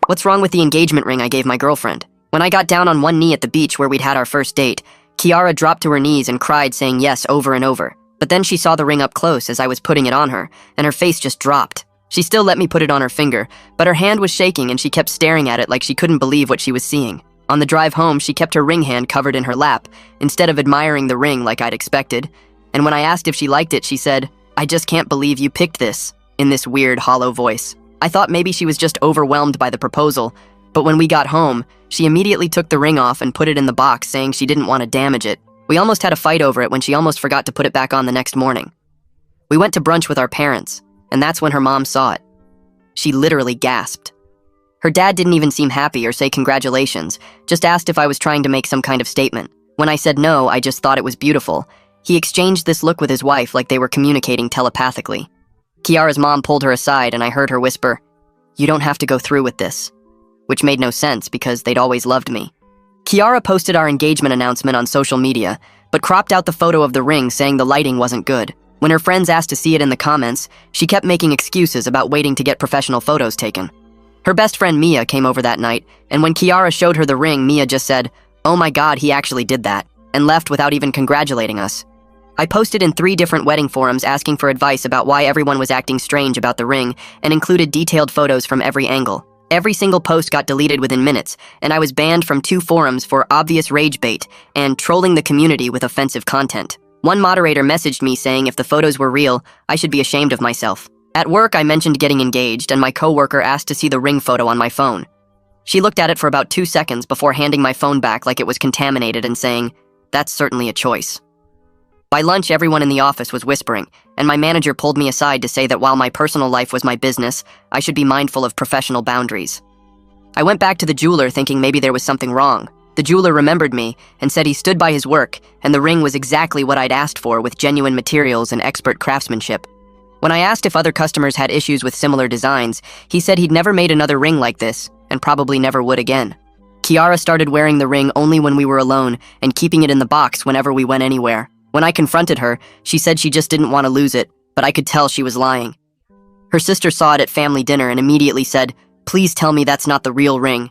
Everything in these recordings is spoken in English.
What's wrong with the engagement ring I gave my girlfriend? When I got down on one knee at the beach where we'd had our first date, Kiara dropped to her knees and cried, saying yes over and over. But then she saw the ring up close as I was putting it on her, and her face just dropped. She still let me put it on her finger, but her hand was shaking and she kept staring at it like she couldn't believe what she was seeing. On the drive home, she kept her ring hand covered in her lap, instead of admiring the ring like I'd expected. And when I asked if she liked it, she said, "I just can't believe you picked this," in this weird, hollow voice. I thought maybe she was just overwhelmed by the proposal, but when we got home, she immediately took the ring off and put it in the box, saying she didn't want to damage it. We almost had a fight over it when she almost forgot to put it back on the next morning. We went to brunch with our parents, and that's when her mom saw it. She literally gasped. Her dad didn't even seem happy or say congratulations, just asked if I was trying to make some kind of statement. When I said no, I just thought it was beautiful. He exchanged this look with his wife like they were communicating telepathically. Kiara's mom pulled her aside and I heard her whisper, "You don't have to go through with this," which made no sense because they'd always loved me. Kiara posted our engagement announcement on social media, but cropped out the photo of the ring saying the lighting wasn't good. When her friends asked to see it in the comments, she kept making excuses about waiting to get professional photos taken. Her best friend Mia came over that night, and when Kiara showed her the ring, Mia just said, "Oh my God, he actually did that," and left without even congratulating us. I posted in 3 different wedding forums asking for advice about why everyone was acting strange about the ring and included detailed photos from every angle. Every single post got deleted within minutes, and I was banned from 2 forums for obvious rage bait and trolling the community with offensive content. One moderator messaged me saying if the photos were real, I should be ashamed of myself. At work, I mentioned getting engaged, and my coworker asked to see the ring photo on my phone. She looked at it for about 2 seconds before handing my phone back like it was contaminated and saying, "That's certainly a choice." By lunch, everyone in the office was whispering, and my manager pulled me aside to say that while my personal life was my business, I should be mindful of professional boundaries. I went back to the jeweler thinking maybe there was something wrong. The jeweler remembered me and said he stood by his work, and the ring was exactly what I'd asked for with genuine materials and expert craftsmanship. When I asked if other customers had issues with similar designs, he said he'd never made another ring like this, and probably never would again. Kiara started wearing the ring only when we were alone and keeping it in the box whenever we went anywhere. When I confronted her, she said she just didn't want to lose it, but I could tell she was lying. Her sister saw it at family dinner and immediately said, "Please tell me that's not the real ring."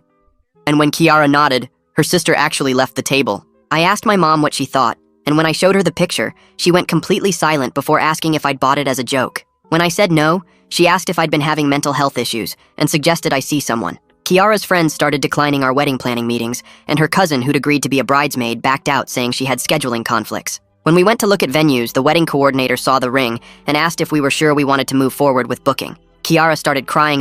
And when Kiara nodded, her sister actually left the table. I asked my mom what she thought, and when I showed her the picture, she went completely silent before asking if I'd bought it as a joke. When I said no, she asked if I'd been having mental health issues and suggested I see someone. Kiara's friends started declining our wedding planning meetings, and her cousin, who'd agreed to be a bridesmaid, backed out saying she had scheduling conflicts. When we went to look at venues, the wedding coordinator saw the ring and asked if we were sure we wanted to move forward with booking. Kiara started crying